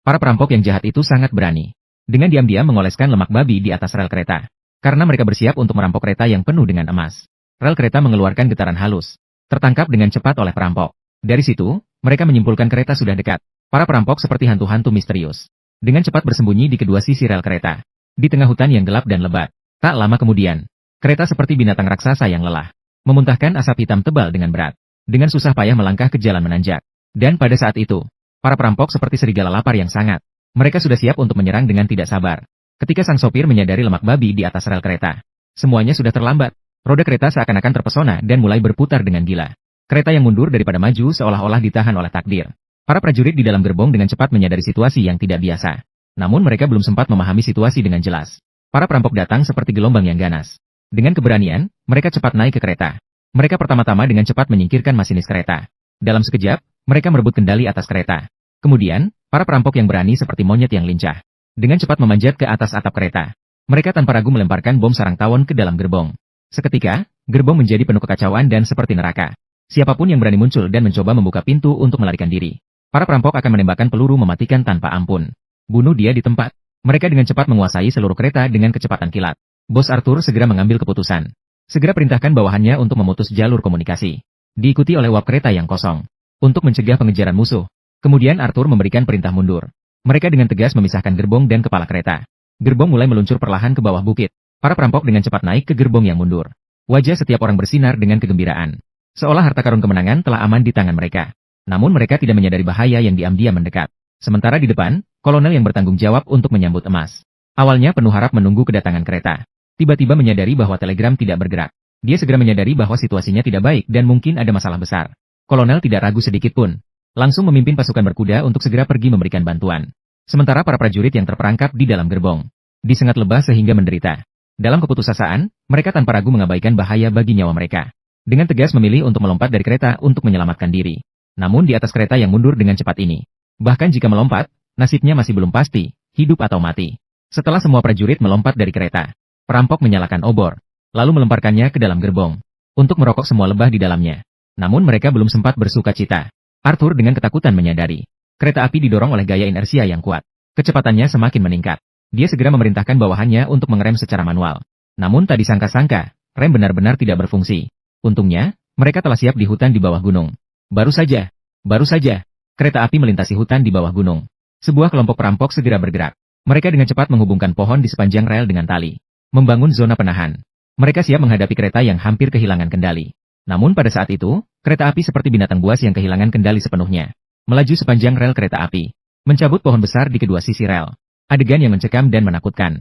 Para perampok yang jahat itu sangat berani. Dengan diam-diam mengoleskan lemak babi di atas rel kereta. Karena mereka bersiap untuk merampok kereta yang penuh dengan emas. Rel kereta mengeluarkan getaran halus. Tertangkap dengan cepat oleh perampok. Dari situ, mereka menyimpulkan kereta sudah dekat. Para perampok seperti hantu-hantu misterius. Dengan cepat bersembunyi di kedua sisi rel kereta. Di tengah hutan yang gelap dan lebat. Tak lama kemudian, kereta seperti binatang raksasa yang lelah. Memuntahkan asap hitam tebal dengan berat. Dengan susah payah melangkah ke jalan menanjak. Dan pada saat itu, para perampok seperti serigala lapar yang sangat. Mereka sudah siap untuk menyerang dengan tidak sabar. Ketika sang sopir menyadari lemak babi di atas rel kereta. Semuanya sudah terlambat. Roda kereta seakan-akan terpesona dan mulai berputar dengan gila. Kereta yang mundur daripada maju seolah-olah ditahan oleh takdir. Para prajurit di dalam gerbong dengan cepat menyadari situasi yang tidak biasa. Namun mereka belum sempat memahami situasi dengan jelas. Para perampok datang seperti gelombang yang ganas. Dengan keberanian, mereka cepat naik ke kereta. Mereka pertama-tama dengan cepat menyingkirkan masinis kereta. Dalam sekejap, mereka merebut kendali atas kereta. Kemudian, para perampok yang berani seperti monyet yang lincah. Dengan cepat memanjat ke atas atap kereta. Mereka tanpa ragu melemparkan bom sarang tawon ke dalam gerbong. Seketika, gerbong menjadi penuh kekacauan dan seperti neraka. Siapapun yang berani muncul dan mencoba membuka pintu untuk melarikan diri. Para perampok akan menembakkan peluru mematikan tanpa ampun. Bunuh dia di tempat. Mereka dengan cepat menguasai seluruh kereta dengan kecepatan kilat. Bos Arthur segera mengambil keputusan. Segera perintahkan bawahannya untuk memutus jalur komunikasi. Diikuti oleh uap kereta yang kosong. Untuk mencegah pengejaran musuh. Kemudian Arthur memberikan perintah mundur. Mereka dengan tegas memisahkan gerbong dan kepala kereta. Gerbong mulai meluncur perlahan ke bawah bukit. Para perampok dengan cepat naik ke gerbong yang mundur. Wajah setiap orang bersinar dengan kegembiraan. Seolah harta karun kemenangan telah aman di tangan mereka. Namun mereka tidak menyadari bahaya yang diam-diam mendekat. Sementara di depan, kolonel yang bertanggung jawab untuk menyambut emas. Awalnya penuh harap menunggu kedatangan kereta. Tiba-tiba menyadari bahwa telegram tidak bergerak. Dia segera menyadari bahwa situasinya tidak baik dan mungkin ada masalah besar. Kolonel tidak ragu sedikit pun. Langsung memimpin pasukan berkuda untuk segera pergi memberikan bantuan. Sementara para prajurit yang terperangkap di dalam gerbong. Disengat lebah sehingga menderita. Dalam keputusasaan, mereka tanpa ragu mengabaikan bahaya bagi nyawa mereka. Dengan tegas memilih untuk melompat dari kereta untuk menyelamatkan diri. Namun di atas kereta yang mundur dengan cepat ini. Bahkan jika melompat, nasibnya masih belum pasti, hidup atau mati. Setelah semua prajurit melompat dari kereta, perampok menyalakan obor, lalu melemparkannya ke dalam gerbong. Untuk merokok semua lebah di dalamnya. Namun mereka belum sempat bersuka cita. Arthur dengan ketakutan menyadari. Kereta api didorong oleh gaya inersia yang kuat. Kecepatannya semakin meningkat. Dia segera memerintahkan bawahannya untuk mengerem secara manual. Namun tak disangka-sangka, rem benar-benar tidak berfungsi. Untungnya, mereka telah siap di hutan di bawah gunung. Baru saja, kereta api melintasi hutan di bawah gunung. Sebuah kelompok perampok segera bergerak. Mereka dengan cepat menghubungkan pohon di sepanjang rel dengan tali. Membangun zona penahan. Mereka siap menghadapi kereta yang hampir kehilangan kendali. Namun pada saat itu, kereta api seperti binatang buas yang kehilangan kendali sepenuhnya. Melaju sepanjang rel kereta api. Mencabut pohon besar di kedua sisi rel. Adegan yang mencekam dan menakutkan.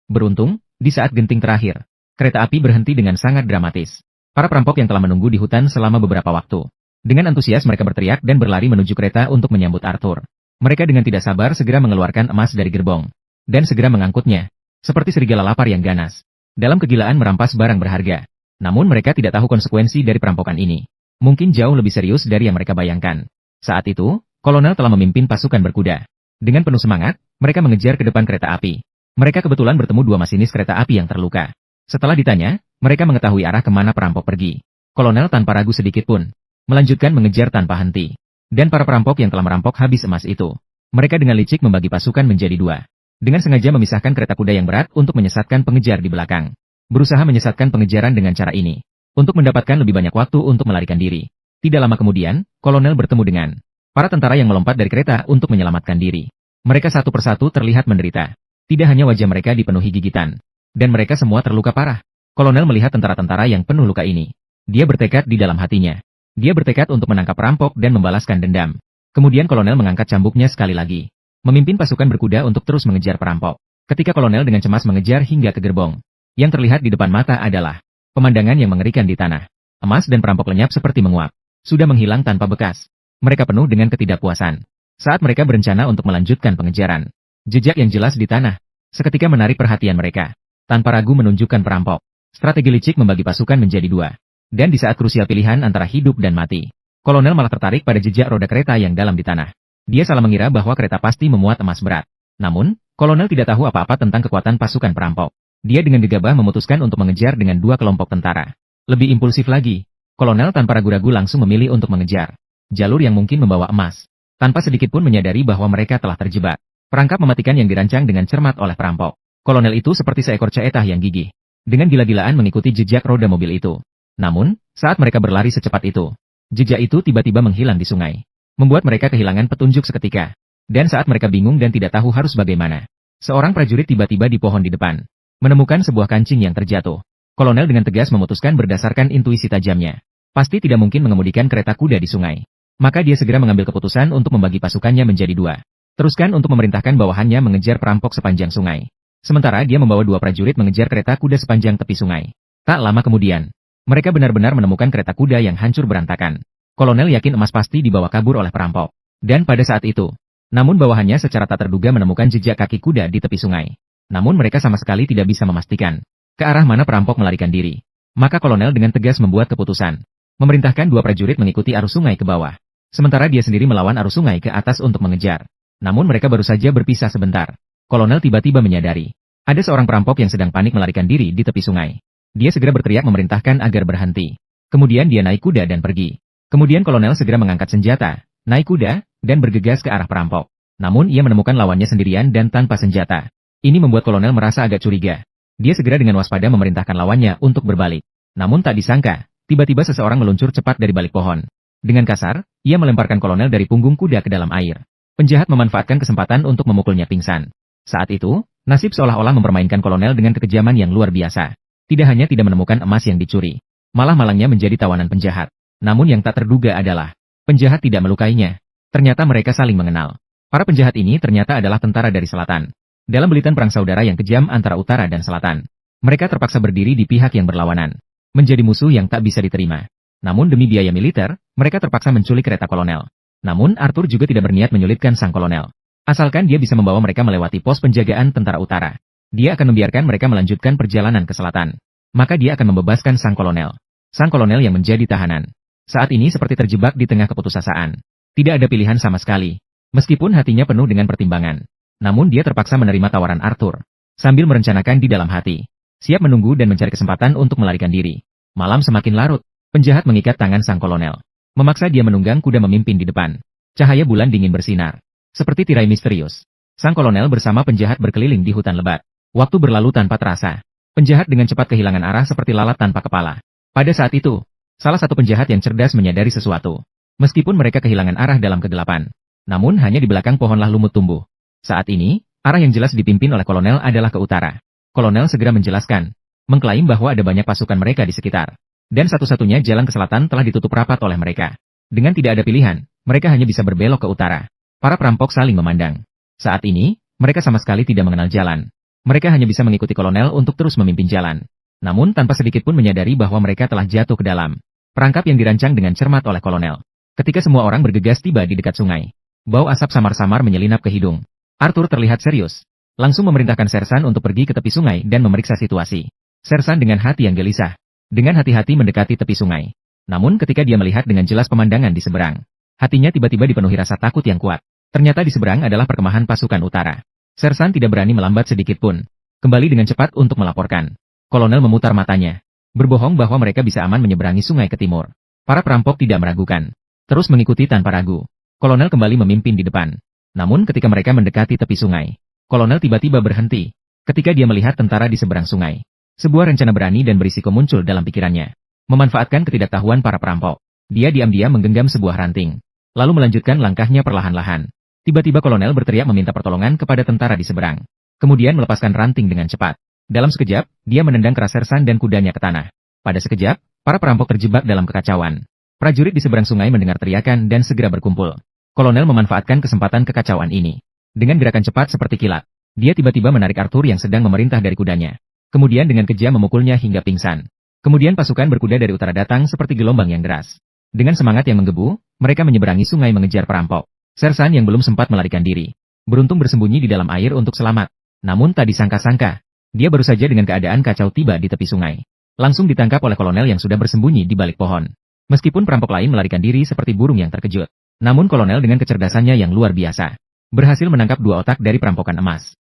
Beruntung, di saat genting terakhir, kereta api berhenti dengan sangat dramatis. Para perampok yang telah menunggu di hutan selama beberapa waktu. Dengan antusias mereka berteriak dan berlari menuju kereta untuk menyambut Arthur. Mereka dengan tidak sabar segera mengeluarkan emas dari gerbong. Dan segera mengangkutnya. Seperti serigala lapar yang ganas. Dalam kegilaan merampas barang berharga. Namun mereka tidak tahu konsekuensi dari perampokan ini. Mungkin jauh lebih serius dari yang mereka bayangkan. Saat itu, kolonel telah memimpin pasukan berkuda. Dengan penuh semangat, mereka mengejar ke depan kereta api. Mereka kebetulan bertemu dua masinis kereta api yang terluka. Setelah ditanya, mereka mengetahui arah kemana perampok pergi. Kolonel tanpa ragu sedikit pun. Melanjutkan mengejar tanpa henti. Dan para perampok yang telah merampok habis emas itu. Mereka dengan licik membagi pasukan menjadi dua. Dengan sengaja memisahkan kereta kuda yang berat untuk menyesatkan pengejar di belakang. Berusaha menyesatkan pengejaran dengan cara ini. Untuk mendapatkan lebih banyak waktu untuk melarikan diri. Tidak lama kemudian, kolonel bertemu dengan para tentara yang melompat dari kereta untuk menyelamatkan diri. Mereka satu persatu terlihat menderita. Tidak hanya wajah mereka dipenuhi gigitan. Dan mereka semua terluka parah. Kolonel melihat tentara-tentara yang penuh luka ini. Dia bertekad di dalam hatinya. Dia bertekad untuk menangkap perampok dan membalaskan dendam. Kemudian kolonel mengangkat cambuknya sekali lagi. Memimpin pasukan berkuda untuk terus mengejar perampok. Ketika kolonel dengan cemas mengejar hingga ke gerbong. Yang terlihat di depan mata adalah pemandangan yang mengerikan di tanah. Emas dan perampok lenyap seperti menguap. Sudah menghilang tanpa bekas. Mereka penuh dengan ketidakpuasan. Saat mereka berencana untuk melanjutkan pengejaran. Jejak yang jelas di tanah. Seketika menarik perhatian mereka. Tanpa ragu menunjukkan perampok. Strategi licik membagi pasukan menjadi dua. Dan di saat krusial pilihan antara hidup dan mati. Kolonel malah tertarik pada jejak roda kereta yang dalam di tanah. Dia salah mengira bahwa kereta pasti memuat emas berat. Namun, Kolonel tidak tahu apa-apa tentang kekuatan pasukan perampok. Dia dengan gegabah memutuskan untuk mengejar dengan dua kelompok tentara. Lebih impulsif lagi, kolonel tanpa ragu-ragu langsung memilih untuk mengejar jalur yang mungkin membawa emas. Tanpa sedikit pun menyadari bahwa mereka telah terjebak. Perangkap mematikan yang dirancang dengan cermat oleh perampok. Kolonel itu seperti seekor caetah yang gigih. Dengan gila-gilaan mengikuti jejak roda mobil itu. Namun, saat mereka berlari secepat itu, jejak itu tiba-tiba menghilang di sungai. Membuat mereka kehilangan petunjuk seketika. Dan saat mereka bingung dan tidak tahu harus bagaimana, seorang prajurit tiba-tiba di pohon di depan, menemukan sebuah kancing yang terjatuh. Kolonel dengan tegas memutuskan berdasarkan intuisi tajamnya. Pasti tidak mungkin mengemudikan kereta kuda di sungai. Maka dia segera mengambil keputusan untuk membagi pasukannya menjadi dua. Teruskan untuk memerintahkan bawahannya mengejar perampok sepanjang sungai. Sementara dia membawa dua prajurit mengejar kereta kuda sepanjang tepi sungai. Tak lama kemudian, mereka benar-benar menemukan kereta kuda yang hancur berantakan. Kolonel yakin emas pasti dibawa kabur oleh perampok. Dan pada saat itu, namun bawahannya secara tak terduga menemukan jejak kaki kuda di tepi sungai. Namun mereka sama sekali tidak bisa memastikan ke arah mana perampok melarikan diri. Maka kolonel dengan tegas membuat keputusan, memerintahkan dua prajurit mengikuti arus sungai ke bawah. Sementara dia sendiri melawan arus sungai ke atas untuk mengejar. Namun mereka baru saja berpisah sebentar. Kolonel tiba-tiba menyadari, ada seorang perampok yang sedang panik melarikan diri di tepi sungai. Dia segera berteriak memerintahkan agar berhenti. Kemudian dia naik kuda dan pergi. Kemudian kolonel segera mengangkat senjata, naik kuda, dan bergegas ke arah perampok. Namun ia menemukan lawannya sendirian dan tanpa senjata. Ini membuat kolonel merasa agak curiga. Dia segera dengan waspada memerintahkan lawannya untuk berbalik. Namun tak disangka, tiba-tiba seseorang meluncur cepat dari balik pohon. Dengan kasar, ia melemparkan kolonel dari punggung kuda ke dalam air. Penjahat memanfaatkan kesempatan untuk memukulnya pingsan. Saat itu, nasib seolah-olah mempermainkan kolonel dengan kekejaman yang luar biasa. Tidak hanya tidak menemukan emas yang dicuri, malah malangnya menjadi tawanan penjahat. Namun yang tak terduga adalah, penjahat tidak melukainya. Ternyata mereka saling mengenal. Para penjahat ini ternyata adalah tentara dari selatan. Dalam belitan perang saudara yang kejam antara utara dan selatan, mereka terpaksa berdiri di pihak yang berlawanan. Menjadi musuh yang tak bisa diterima. Namun demi biaya militer, mereka terpaksa menculik kereta kolonel. Namun Arthur juga tidak berniat menyulitkan sang kolonel. Asalkan dia bisa membawa mereka melewati pos penjagaan tentara utara, dia akan membiarkan mereka melanjutkan perjalanan ke selatan. Maka dia akan membebaskan sang kolonel. Sang kolonel yang menjadi tahanan. Saat ini seperti terjebak di tengah keputusasaan. Tidak ada pilihan sama sekali. Meskipun hatinya penuh dengan pertimbangan. Namun dia terpaksa menerima tawaran Arthur. Sambil merencanakan di dalam hati. Siap menunggu dan mencari kesempatan untuk melarikan diri. Malam semakin larut. Penjahat mengikat tangan sang kolonel. Memaksa dia menunggang kuda memimpin di depan. Cahaya bulan dingin bersinar. Seperti tirai misterius. Sang kolonel bersama penjahat berkeliling di hutan lebat. Waktu berlalu tanpa terasa. Penjahat dengan cepat kehilangan arah seperti lalat tanpa kepala. Pada saat itu, salah satu penjahat yang cerdas menyadari sesuatu. Meskipun mereka kehilangan arah dalam kegelapan, namun hanya di belakang pohonlah lumut tumbuh. Saat ini, arah yang jelas dipimpin oleh kolonel adalah ke utara. Kolonel segera menjelaskan, mengklaim bahwa ada banyak pasukan mereka di sekitar. Dan satu-satunya jalan ke selatan telah ditutup rapat oleh mereka. Dengan tidak ada pilihan, mereka hanya bisa berbelok ke utara. Para perampok saling memandang. Saat ini, mereka sama sekali tidak mengenal jalan. Mereka hanya bisa mengikuti kolonel untuk terus memimpin jalan. Namun tanpa sedikit pun menyadari bahwa mereka telah jatuh ke dalam perangkap yang dirancang dengan cermat oleh kolonel. Ketika semua orang bergegas tiba di dekat sungai, bau asap samar-samar menyelinap ke hidung. Arthur terlihat serius. Langsung memerintahkan Sersan untuk pergi ke tepi sungai dan memeriksa situasi. Sersan dengan hati yang gelisah, dengan hati-hati mendekati tepi sungai. Namun ketika dia melihat dengan jelas pemandangan di seberang, hatinya tiba-tiba dipenuhi rasa takut yang kuat. Ternyata di seberang adalah perkemahan pasukan utara. Sersan tidak berani melambat sedikit pun. Kembali dengan cepat untuk melaporkan. Kolonel memutar matanya, berbohong bahwa mereka bisa aman menyeberangi sungai ke timur. Para perampok tidak meragukan. Terus mengikuti tanpa ragu. Kolonel kembali memimpin di depan. Namun ketika mereka mendekati tepi sungai, kolonel tiba-tiba berhenti. Ketika dia melihat tentara di seberang sungai. Sebuah rencana berani dan berisiko muncul dalam pikirannya. Memanfaatkan ketidaktahuan para perampok, dia diam-diam menggenggam sebuah ranting. Lalu melanjutkan langkahnya perlahan-lahan. Tiba-tiba kolonel berteriak meminta pertolongan kepada tentara di seberang. Kemudian melepaskan ranting dengan cepat. Dalam sekejap, dia menendang keras Sersan dan kudanya ke tanah. Pada sekejap, para perampok terjebak dalam kekacauan. Prajurit di seberang sungai mendengar teriakan dan segera berkumpul. Kolonel memanfaatkan kesempatan kekacauan ini. Dengan gerakan cepat seperti kilat, dia tiba-tiba menarik Arthur yang sedang memerintah dari kudanya. Kemudian dengan kejam memukulnya hingga pingsan. Kemudian pasukan berkuda dari utara datang seperti gelombang yang deras. Dengan semangat yang menggebu, mereka menyeberangi sungai mengejar perampok. Sersan yang belum sempat melarikan diri, beruntung bersembunyi di dalam air untuk selamat. Namun tak disangka-sangka, dia baru saja dengan keadaan kacau tiba di tepi sungai. Langsung ditangkap oleh kolonel yang sudah bersembunyi di balik pohon. Meskipun perampok lain melarikan diri seperti burung yang terkejut, namun kolonel dengan kecerdasannya yang luar biasa, berhasil menangkap dua otak dari perampokan emas.